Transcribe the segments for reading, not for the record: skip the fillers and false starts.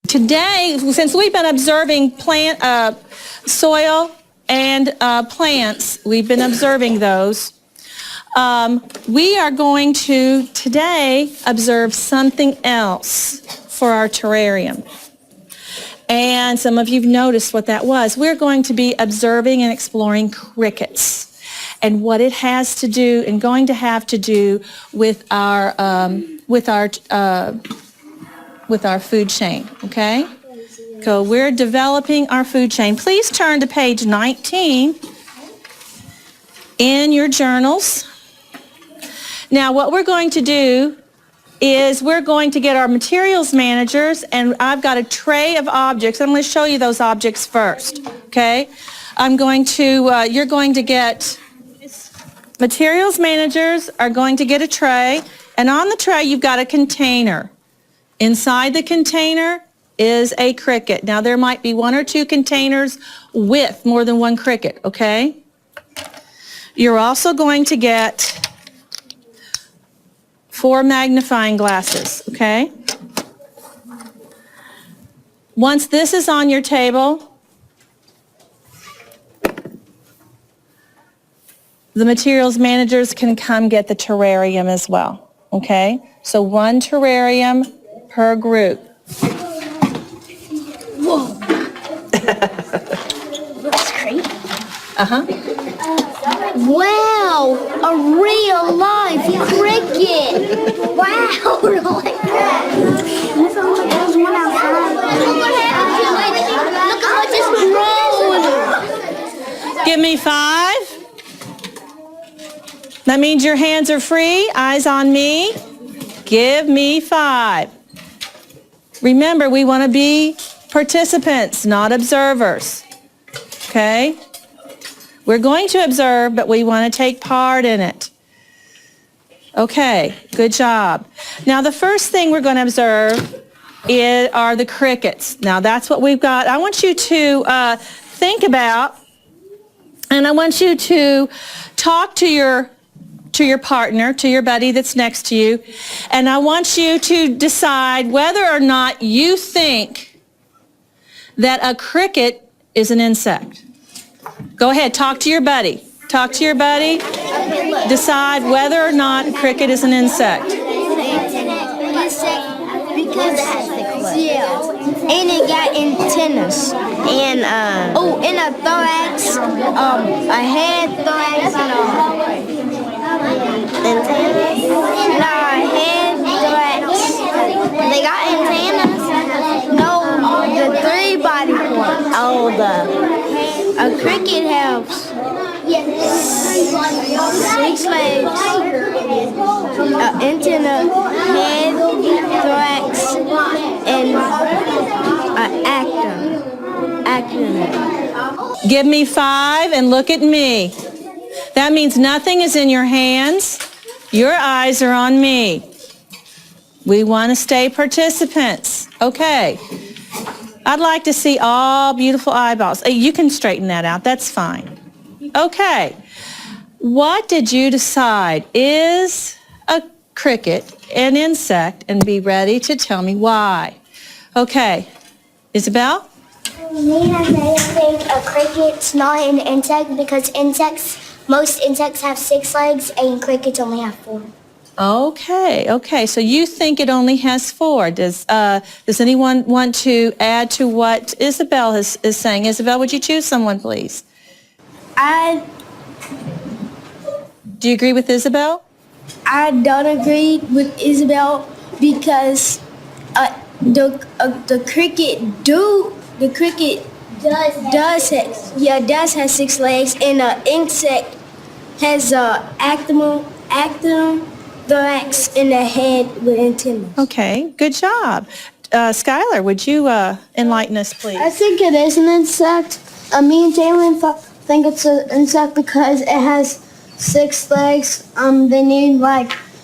Today, since we've been observing soil and plants, we've been observing those. We are going to today observe something else for our terrarium. And some of you've noticed what that was. We're going to be observing and exploring crickets and what it has to do and going to have to do with our food chain, okay? So we're developing our food chain. Please turn to page 19 in your journals. Now what we're going to do is we're going to get our materials managers, and I've got a tray of objects. I'm going to show you those objects first, okay? You're going to get, materials managers are going to get a tray, and on the tray you've got a container. Inside the container is a cricket. Now there might be one or two containers with more than one cricket, okay? You're also going to get 4 magnifying glasses, okay? Once this is on your table, the materials managers can come get the terrarium as well, okay? So 1 terrarium per group. Whoa. That's great. Uh-huh. Wow, a real live cricket. Wow, like that. There's one outside. Look how it just grown. Give me 5. That means your hands are free, eyes on me. Give me 5. Remember, we want to be participants, not observers. Okay? We're going to observe, but we want to take part in it. Okay, good job. Now, the first thing we're going to observe are the crickets. Now, that's what we've got. I want you to think about, and I want you to talk to your partner, to your buddy that's next to you, and I want you to decide whether or not you think that a cricket is an insect. Go ahead, talk to your buddy. Talk to your buddy. Decide whether or not a cricket is an insect. Because it has 6 legs. Yeah. And it got antennas. And and a thorax, a head, thorax, and antennas. No, a head, thorax. They got antennas. No, the 3 body parts. A cricket has 6 legs, antenna, head, thorax, and actin. Give me 5 and look at me. That means nothing is in your hands. Your eyes are on me. We want to stay participants. Okay. I'd like to see all beautiful eyeballs. You can straighten that out. That's fine. Okay. What did you decide? Is a cricket an insect? And be ready to tell me why. Okay. Isabel? Me and I think a cricket's not an insect because most insects have 6 legs and crickets only have 4. Okay. So you think it only has 4. Does anyone want to add to what Isabel is saying? Isabel, would you choose someone, please? Do you agree with Isabel? I don't agree with Isabel because the cricket does have 6 legs, and an insect has actin, thorax, and a head with antennas. Okay, good job. Skylar, would you enlighten us, please? I think it is an insect. Me and Jalen think it's an insect because it has 6 legs. They need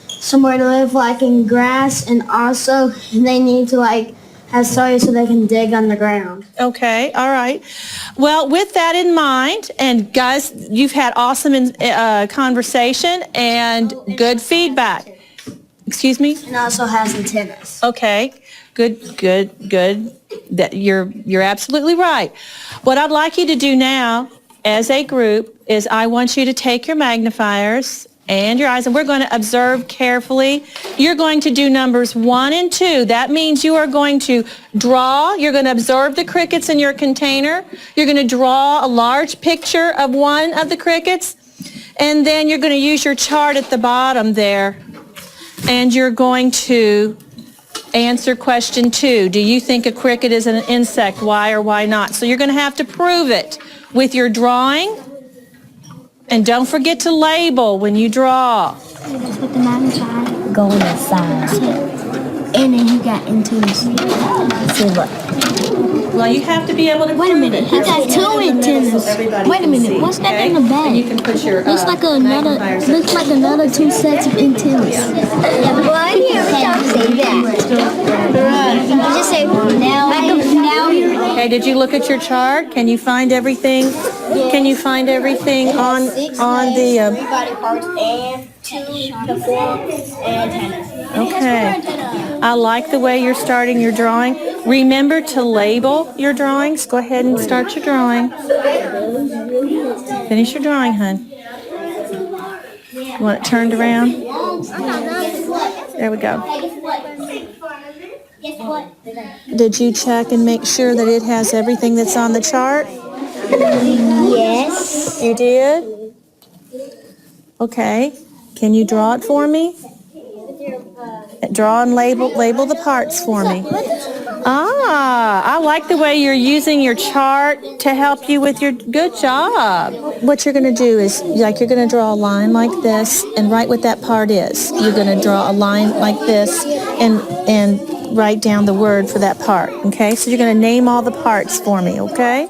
somewhere to live, in grass, and also they need to have soil so they can dig underground. Okay, all right. Well, with that in mind, and guys, you've had awesome conversation and good feedback. Excuse me? And also has antennas. Okay, good. That you're absolutely right. What I'd like you to do now as a group is I want you to take your magnifiers and your eyes, and we're going to observe carefully. You're going to do numbers 1 and 2. That means you are going to draw. You're going to observe the crickets in your container. You're going to draw a large picture of one of the crickets, and then you're going to use your chart at the bottom there, and you're going to answer question 2. Do you think a cricket is an insect? Why or why not? So you're going to have to prove it with your drawing. And don't forget to label when you draw. That's what the magnifier. Go inside. And then he got antennas. See what? Well, you have to be able to Wait a minute, he got 2 antennas. Wait a minute, what's that in the And you bag? can put your Looks like another 2 sets of antennas. Well, here we don't say that. You just say now. Okay, did you look at your chart? Can you find everything? Can you find everything on the Body parts and 2 forms and antennas. Okay. I like the way you're starting your drawing. Remember to label your drawings. Go ahead and start your drawing. Finish your drawing, hon. You want it turned around? There we go. Guess what? Did you check and make sure that it has everything that's on the chart? Yes. You did? Okay. Can you draw it for me? Draw and label the parts for me. I like the way you're using your chart to help you with your, good job. What you're going to do is, like, you're going to draw a line like this and write what that part is. You're going to draw a line like this and write down the word for that part, okay? So you're going to name all the parts for me, okay?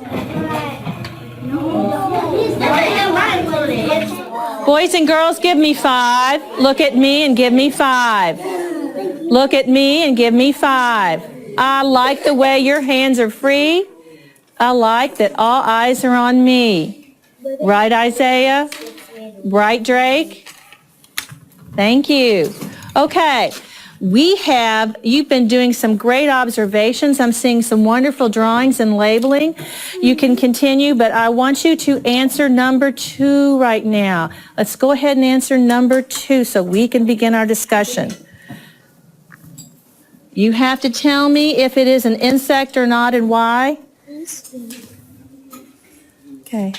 Boys and girls, give me 5. Look at me and give me 5. Look at me and give me 5. I like the way your hands are free. I like that all eyes are on me. Right, Isaiah? Right, Drake? Thank you. Okay. You've been doing some great observations. I'm seeing some wonderful drawings and labeling. You can continue, but I want you to answer number 2 right now. Let's go ahead and answer number 2 so we can begin our discussion. You have to tell me if it is an insect or not and why. Okay.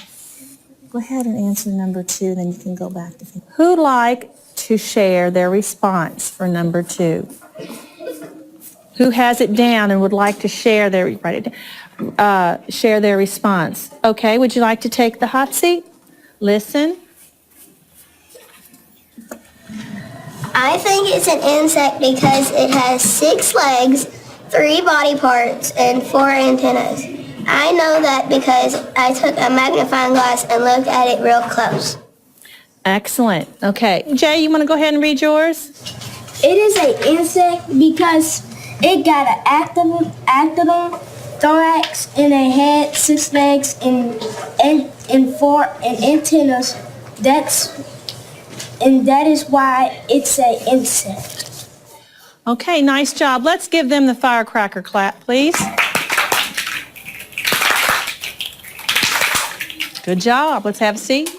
Go ahead and answer number 2, then you can go back to who'd like to share their response for number 2. Who has it down and would like to share their response? Okay, would you like to take the hot seat? Listen. I think it's an insect because it has 6 legs, 3 body parts, and 4 antennas. I know that because I took a magnifying glass and looked at it real close. Excellent. Okay. Jay, you want to go ahead and read yours? It is an insect because it got an actodon thorax and a head, 6 legs, and 4 antennas. That is why it's an insect. Okay, nice job. Let's give them the firecracker clap, please. Good job. Let's have a seat.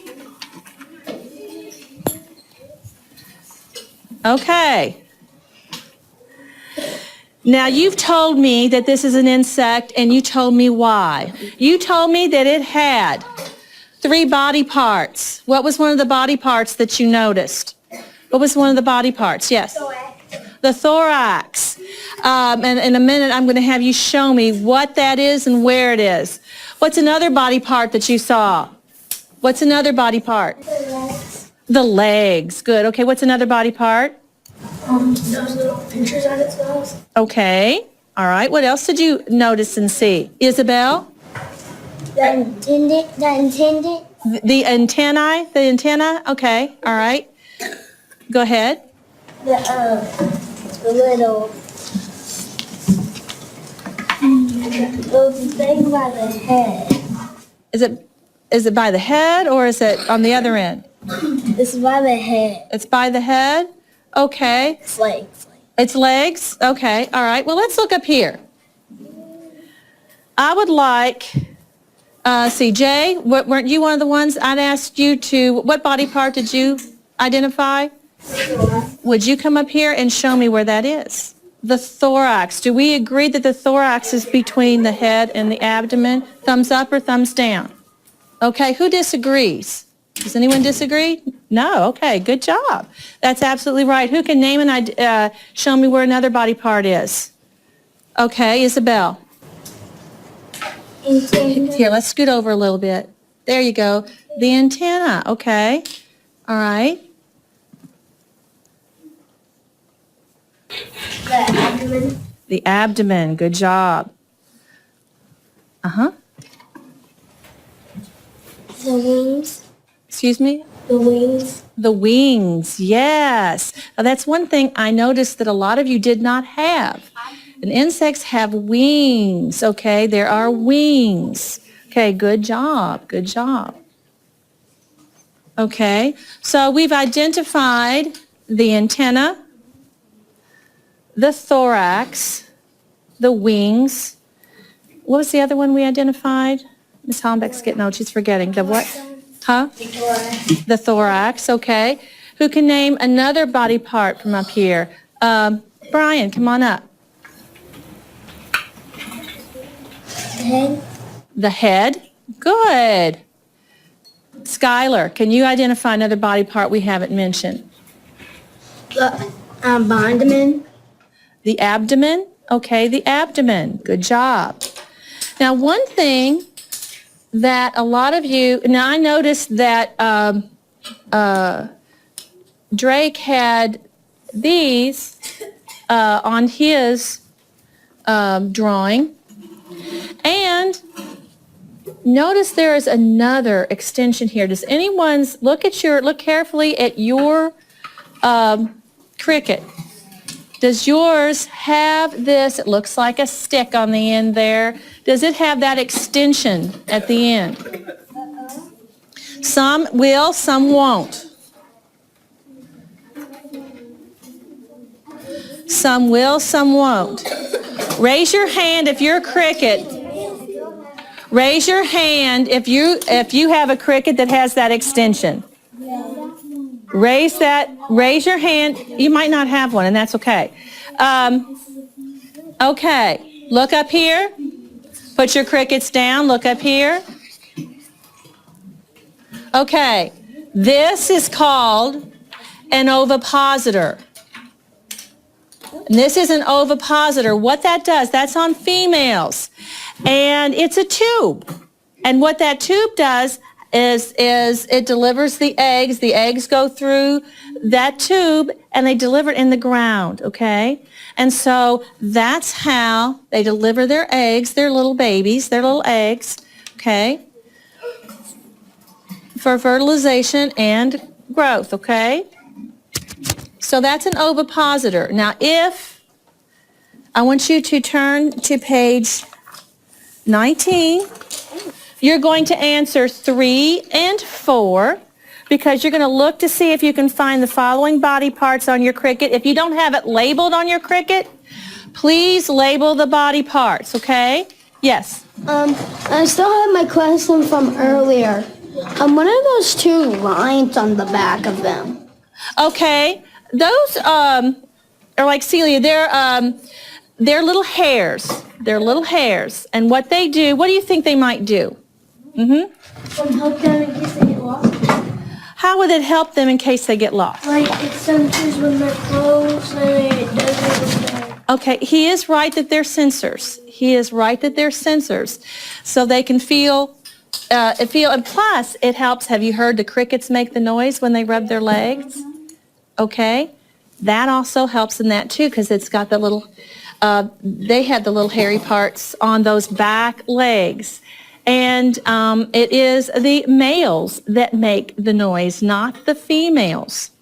Okay. Now, you've told me that this is an insect, and you told me why. You told me that it had 3 body parts. What was one of the body parts that you noticed? What was one of the body parts? Yes. The thorax. And in a minute, I'm going to have you show me what that is and where it is. What's another body part that you saw? What's another body part? The legs. Good. Okay, what's another body part? Those little pinchers on its nose. Okay. All right. What else did you notice and see? Isabel? The antenna. The antennae? The antenna? Okay. All right. Go ahead. The little thing by the head. Is it by the head or is it on the other end? It's by the head. It's by the head? Okay. It's legs. It's legs? Okay. All right. Well, let's look up here. I would like, see, Jay, weren't you one of the ones I'd asked you to, what body part did you identify? Would you come up here and show me where that is? The thorax. Do we agree that the thorax is between the head and the abdomen? Thumbs up or thumbs down? Okay, who disagrees? Does anyone disagree? No, okay, good job. That's absolutely right. Who can name and show me where another body part is? Okay, Isabel. Here, let's scoot over a little bit. There you go. The antenna, okay. All right. The abdomen. The abdomen, good job. Uh-huh. The wings. Excuse me? The wings. The wings, yes. Now, that's one thing I noticed that a lot of you did not have. And insects have wings, okay? There are wings. Okay, good job, good job. Okay, so we've identified the antenna, the thorax, the wings. What was the other one we identified? Ms. Hollenbeck's getting old, she's forgetting. The what? Huh? The thorax, okay. Who can name another body part from up here? Brian, come on up. The head. The head, good. Skylar, can you identify another body part we haven't mentioned? The abdomen. The abdomen, okay, the abdomen, good job. Now, one thing that a lot of you, now I noticed that Drake had these on his drawing, and notice there is another extension here. Does anyone's, look carefully at your cricket. Does yours have this, it looks like a stick on the end there. Does it have that extension at the end? Some will, some won't. Some will, some won't. Raise your hand if you're a cricket. Raise your hand if you have a cricket that has that extension. Raise your hand. You might not have one, and that's okay. Okay, look up here. Put your crickets down, look up here. Okay, this is called an ovipositor. And this is an ovipositor. What that does, that's on females. And it's a tube. And what that tube does is it delivers the eggs. The eggs go through that tube and they deliver it in the ground, okay? And so that's how they deliver their eggs, their little babies, their little eggs, okay? For fertilization and growth, okay? So that's an ovipositor. Now I want you to turn to page 19. You're going to answer 3 and 4 because you're going to look to see if you can find the following body parts on your cricket. If you don't have it labeled on your cricket, please label the body parts, okay? Yes? I still have my question from earlier. What are those two lines on the back of them? Okay. Those are like Celia, they're little hairs. They're little hairs. And what they do, what do you think they might do? Help them in case they get lost. How would it help them in case they get lost? Like it senses when they're close and it doesn't. Okay, he is right that they're sensors. He is right that they're sensors. So they can feel, and plus it helps, have you heard the crickets make the noise when they rub their legs? Okay, that also helps in that too because it's got the little, they have the little hairy parts on those back legs. And it is the males that make the noise, not the females.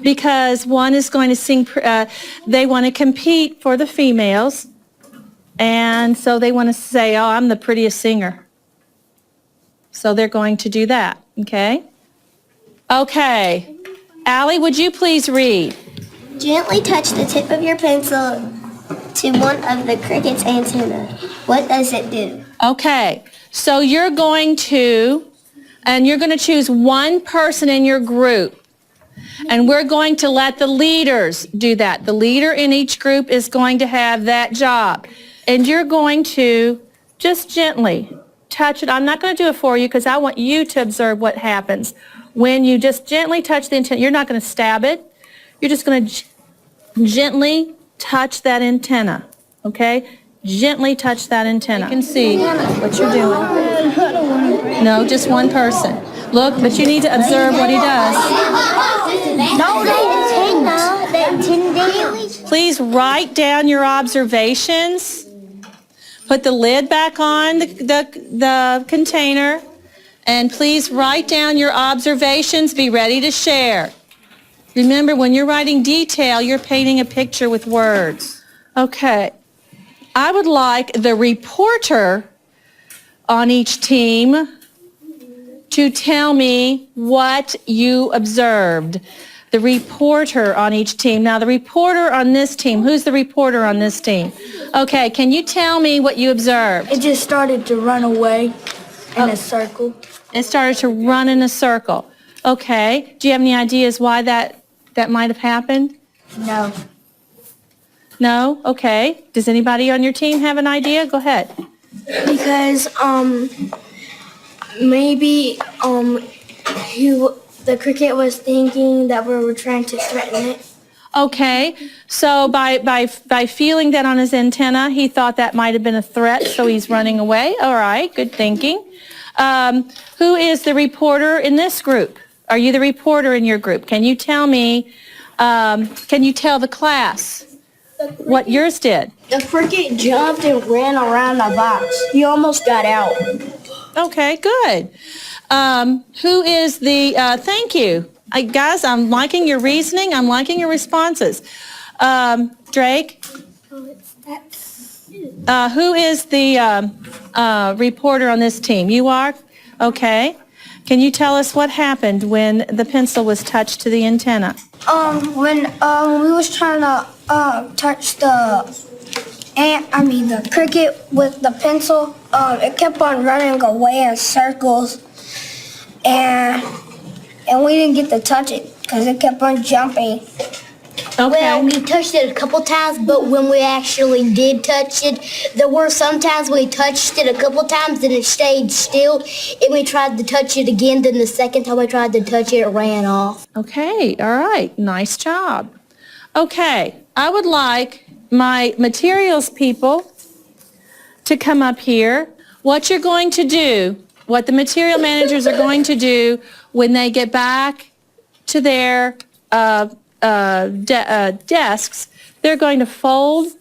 Because one is going to sing, they want to compete for the females. And so they want to say, oh, I'm the prettiest singer. So they're going to do that, okay? Okay. Allie, would you please read? Gently touch the tip of your pencil to one of the cricket's antenna. What does it do? Okay, so you're going to choose one person in your group. And we're going to let the leaders do that. The leader in each group is going to have that job. And you're going to just gently touch it. I'm not going to do it for you because I want you to observe what happens. When you just gently touch the antenna, you're not going to stab it. You're just going to gently touch that antenna, okay? Gently touch that antenna. You can see what you're doing. No, just one person. Look, but you need to observe what he does. No, the antenna. Please write down your observations. Put the lid back on the container. And please write down your observations. Be ready to share. Remember, when you're writing detail, you're painting a picture with words. Okay. I would like the reporter on each team to tell me what you observed. The reporter on each team. Now, the reporter on this team, who's the reporter on this team? Okay, can you tell me what you observed? It just started to run away in a circle. It started to run in a circle. Okay, do you have any ideas why that might have happened? No. No? Okay. Does anybody on your team have an idea? Go ahead. Because maybe the cricket was thinking that we were trying to threaten it. Okay, so by feeling that on his antenna, he thought that might have been a threat, so he's running away. All right, good thinking. Who is the reporter in this group? Are you the reporter in your group? Can you tell me, can you tell the class what yours did? The cricket jumped and ran around the box. He almost got out. Okay, good. Who is the, thank you. Guys, I'm liking your reasoning. I'm liking your responses. Drake? Who is the reporter on this team? You are? Okay. Can you tell us what happened when the pencil was touched to the antenna? When we was trying to touch the cricket with the pencil, it kept on running away in circles, and we didn't get to touch it because it kept on jumping. Okay. Well, we touched it a couple times, but when we actually did touch it, there were some times we touched it a couple times and it stayed still, and we tried to touch it again, then the second time we tried to touch it, it ran off. Okay, all right, nice job. Okay, I would like my materials people to come up here. What you're going to do, what the material managers are going to do when they get back to their desks, they're going to fold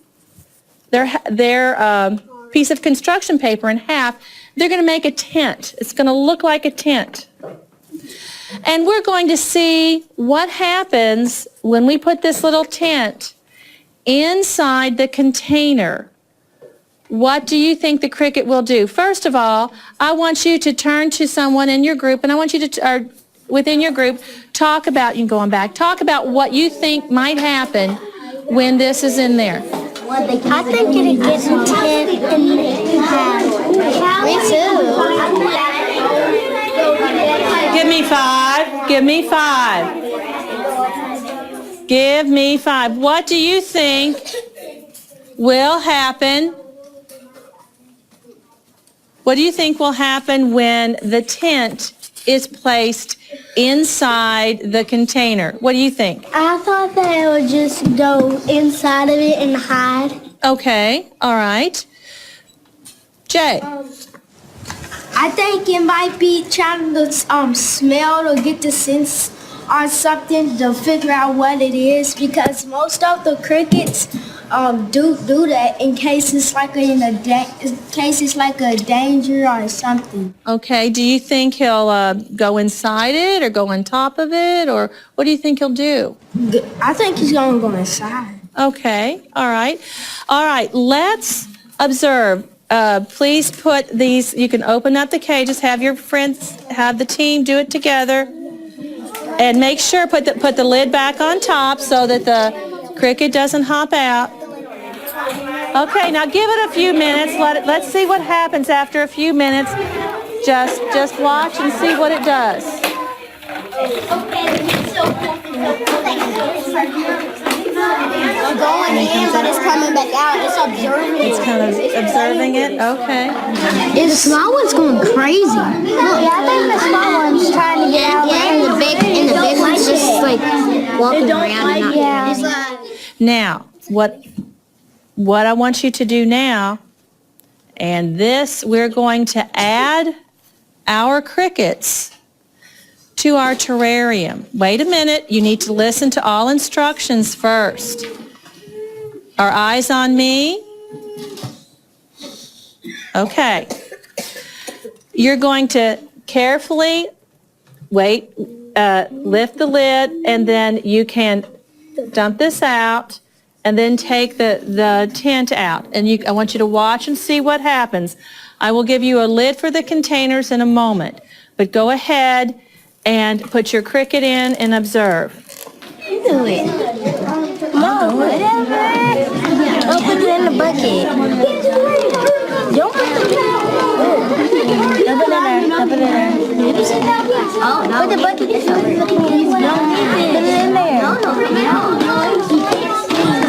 their piece of construction paper in half. They're going to make a tent. It's going to look like a tent. And we're going to see what happens when we put this little tent inside the container. What do you think the cricket will do? First of all, I want you to turn to someone in your group, and I want you to, within your group, talk about, you can go on back, talk about what you think might happen when this is in there. I think it'll get some tent in half. Me too. Give me five. Give me five. Give me five. What do you think will happen? What do you think will happen when the tent is placed inside the container? What do you think? I thought that it would just go inside of it and hide. Okay, all right. Jay? I think it might be trying to smell or get the sense on something to figure out what it is, because most of the crickets do that in case it's like a danger or something. Okay, do you think he'll go inside it or go on top of it, or what do you think he'll do? I think he's gonna go inside. Okay, all right. All right, let's observe. Please put these, you can open up the cages, have your friends, have the team do it together, and make sure, put the lid back on top so that the cricket doesn't hop out. Okay, now give it a few minutes. Let's see what happens after a few minutes. Just watch and see what it does. Going in, but it's coming back out. It's observing. It's kind of observing it. Okay. The small one's going crazy. Yeah, I think the small one's trying to get out. Yeah, and the big one's just like walking around and not. Now, what I want you to do now, and this, we're going to add our crickets to our terrarium. Wait a minute, you need to listen to all instructions first. Are eyes on me? Okay. You're going to carefully lift the lid, and then you can dump this out and then take the tent out. And I want you to watch and see what happens. I will give you a lid for the containers in a moment, but go ahead and put your cricket in and observe. Do it. No, whatever. I'll put it in the bucket. Don't put it in there. Dump it in there. Oh, no. Put the bucket in there. Put it in there. No.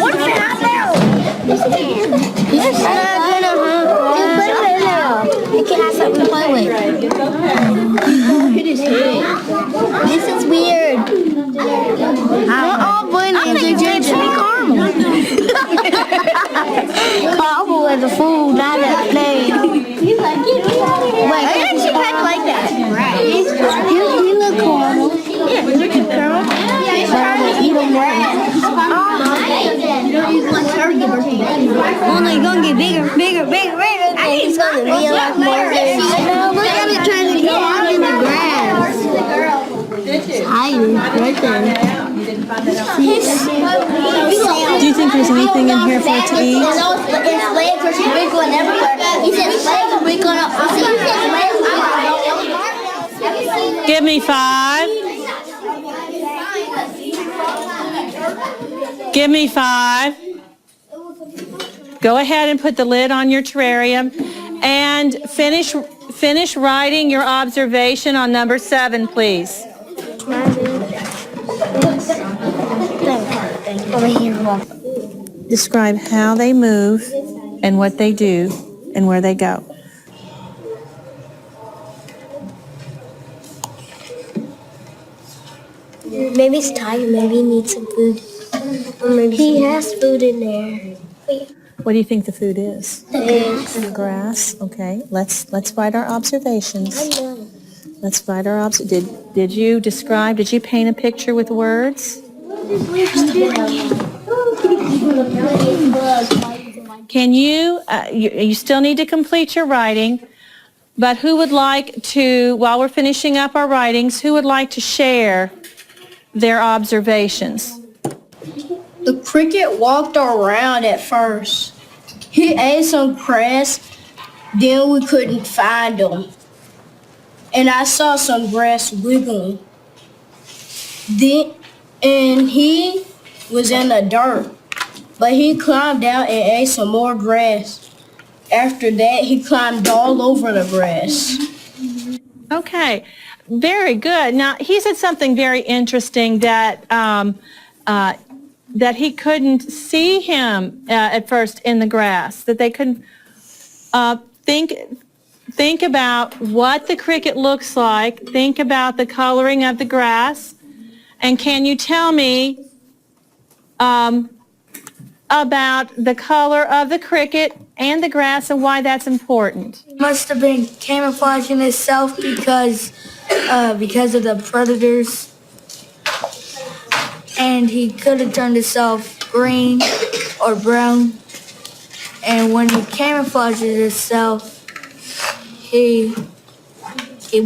What's that now? It's not gonna hurt. Just put it in there. It can have something to play with. This is weird. Not all bunnies are just caramel. Caramel is a food, not a thing. Wait, I actually kind of like that. You look caramel. Yeah, you look caramel. Yeah, it's caramel. Eat them right. Oh no, you're gonna get bigger. I think it's gonna be a lot more. Look at it trying to get out in the grass. It's hiding right there. Do you think there's anything in here for it to eat? His legs are wriggling everywhere. He said his legs are wriggling up. See, his legs are Give me 5. Give me 5. Go ahead and put the lid on your terrarium and finish writing your observation on number 7, please. Describe how they move and what they do and where they go. Maybe he's tired. Maybe he needs some food. Or maybe he has food in there. What do you think the food is? The Grass. Okay. Let's write our observations. Let's write our Did you describe? Did you paint a picture with words? Can you? You still need to complete your writing. But who would like to? While we're finishing up our writings, who would like to share their observations? The cricket walked around at first. He ate some grass, then we couldn't find him. And I saw some grass wiggling. And he was in the dirt, but he climbed out and ate some more grass. After that, he climbed all over the grass. Okay, very good. Now, he said something very interesting that that he couldn't see him at first in the grass, that they couldn't think about what the cricket looks like, think about the coloring of the grass, and can you tell me about the color of the cricket and the grass and why that's important? Must have been camouflaging itself because of the predators, and he could have turned himself green or brown. And when he camouflages itself, he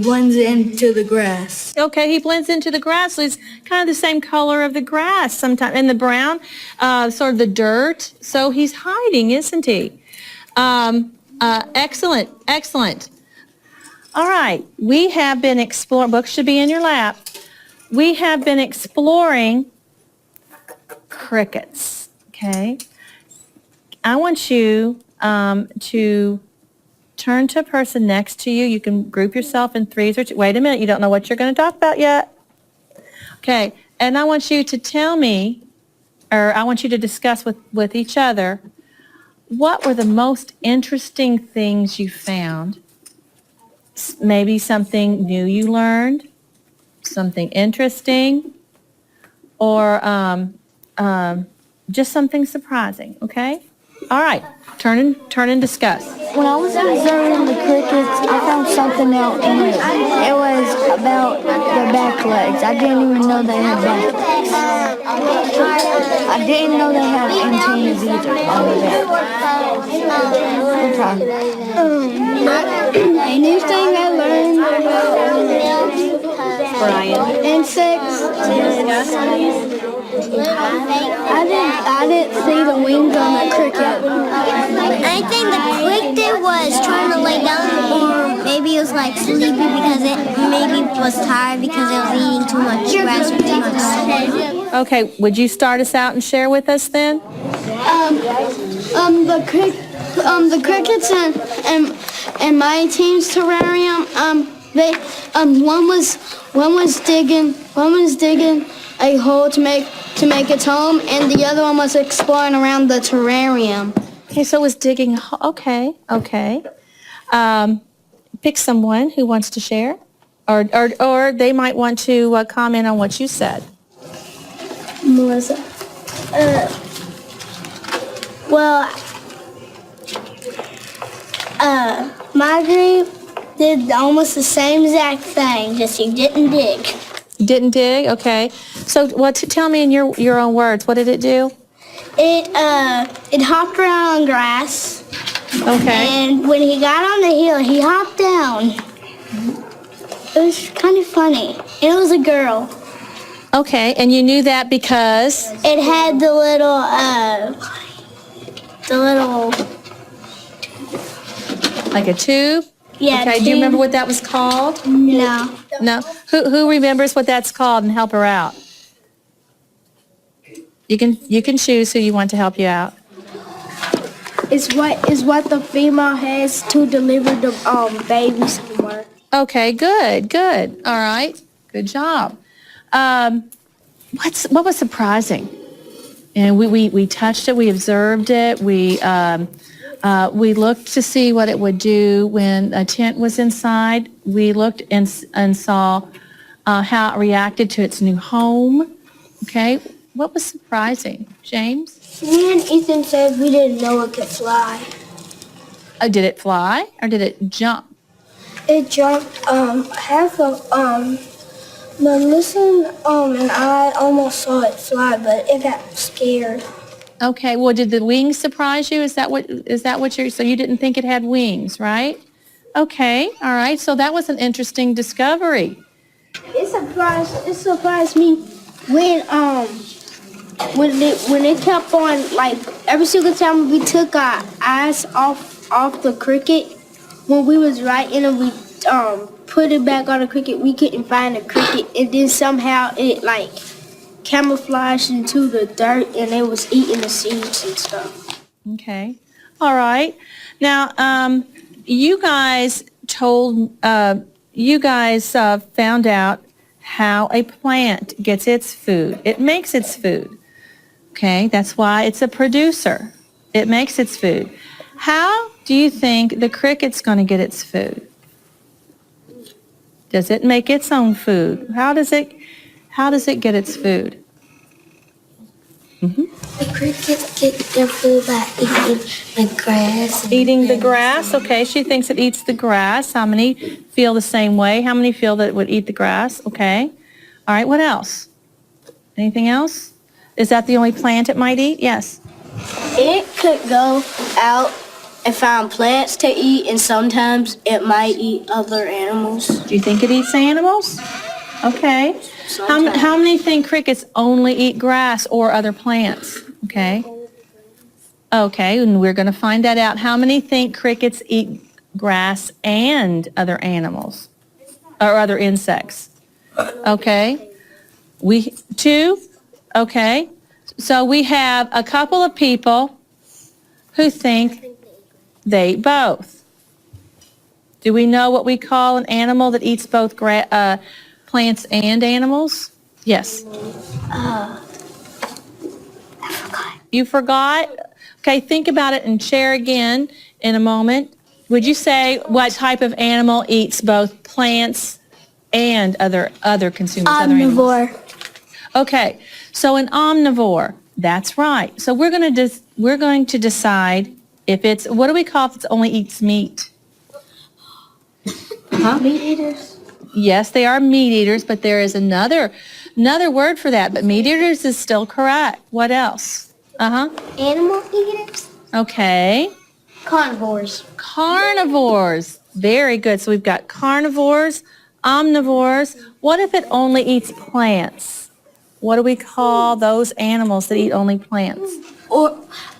blends into the grass. Okay, he blends into the grass. So he's kind of the same color of the grass sometimes, and the brown, sort of the dirt. So he's hiding, isn't he? Excellent, excellent. All right, we have been exploring, books should be in your lap. We have been exploring crickets, okay? I want you to turn to a person next to you. You can group yourself in threes or two. Wait a minute, you don't know what you're going to talk about yet. Okay, and I want you to tell me, or I want you to discuss with each other, what were the most interesting things you found? Maybe something new you learned, something interesting, or just something surprising, okay? All right, turn and discuss. When I was observing the crickets, I found something out new. It was about their back legs. I didn't even know they had back legs. I didn't know they had antennas either on the back. A new thing I learned about Brian. insects. I didn't see the wings on the cricket. I think the cricket was trying to lay down, or maybe it was like sleepy because it maybe was tired because it was eating too much grass or too much. Okay, would you start us out and share with us then? The crickets and my team's terrarium, one was digging a hole to make its home, and the other one was exploring around the terrarium. Okay, so it was digging. Okay. Pick someone who wants to share, or they might want to comment on what you said. Melissa. My group did almost the same exact thing, just you didn't dig. Didn't dig. Okay. So, tell me in your own words. What did it do? It hopped around on grass, Okay. and when he got on the hill, he hopped down. It was kind of funny. And it was a girl. Okay, and you knew that because It had the little like a tube. yeah. Okay. Do you remember what that was called? No. No. Who remembers what that's called and help her out? You can choose who you want to help you out. Is what the female has to deliver the baby somewhere. Okay, good. All right, good job. What was surprising? And we touched it, we observed it, we looked to see what it would do when a tent was inside. We looked and saw how it reacted to its new home. Okay, what was surprising, James? Me and Ethan said we didn't know it could fly. Did it fly or did it jump? It jumped half of Melissa and I almost saw it fly, but it got scared. Okay, well, did the wings surprise you? Is that what you're, so you didn't think it had wings, right? Okay, all right, so that was an interesting discovery. It surprised me when it kept on, like, every single time we took our eyes off the cricket, when we was writing and we put it back on the cricket, we couldn't find the cricket, and then somehow it like camouflaged into the dirt and it was eating the seeds and stuff. Okay, all right. Now, you guys found out how a plant gets its food. It makes its food. Okay, that's why it's a producer. It makes its food. How do you think the cricket's going to get its food? Does it make its own food? How does it get its food? The crickets get their food by eating the grass. Eating the grass. Okay, she thinks it eats the grass. How many feel the same way? How many feel that it would eat the grass? Okay. All right, what else? Anything else? Is that the only plant it might eat? Yes. It could go out and find plants to eat, and sometimes it might eat other animals. Do you think it eats animals? Okay. How many think crickets only eat grass or other plants? Okay. Okay, and we're going to find that out. How many think crickets eat grass and other animals or other insects? Okay. Two? Okay. So we have a couple of people who think they eat both. Do we know what we call an animal that eats both plants and animals? Yes. I forgot. You forgot? Okay, think about it and share again in a moment. Would you say what type of animal eats both plants and other consumers? Other animals? Omnivore. Okay, so an omnivore. That's right. So we're going to decide if it's, what do we call if it only eats meat? Meat eaters. Yes, they are meat eaters, but there is another word for that. But meat eaters is still correct. What else? Animal eaters. Okay. Carnivores. Carnivores. Very good. So we've got carnivores, omnivores. What if it only eats plants? What do we call those animals that eat only plants? Or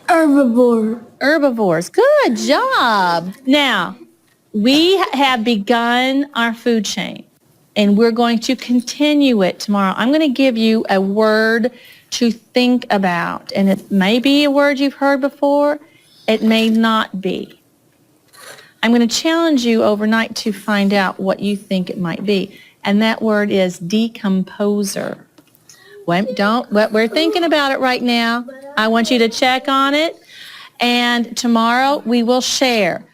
herbivore. Herbivores. Good job. Now, we have begun our food chain, and we're going to continue it tomorrow. I'm going to give you a word to think about, and it may be a word you've heard before. It may not be. I'm going to challenge you overnight to find out what you think it might be, and that word is decomposer. We're thinking about it right now. I want you to check on it, and tomorrow we will share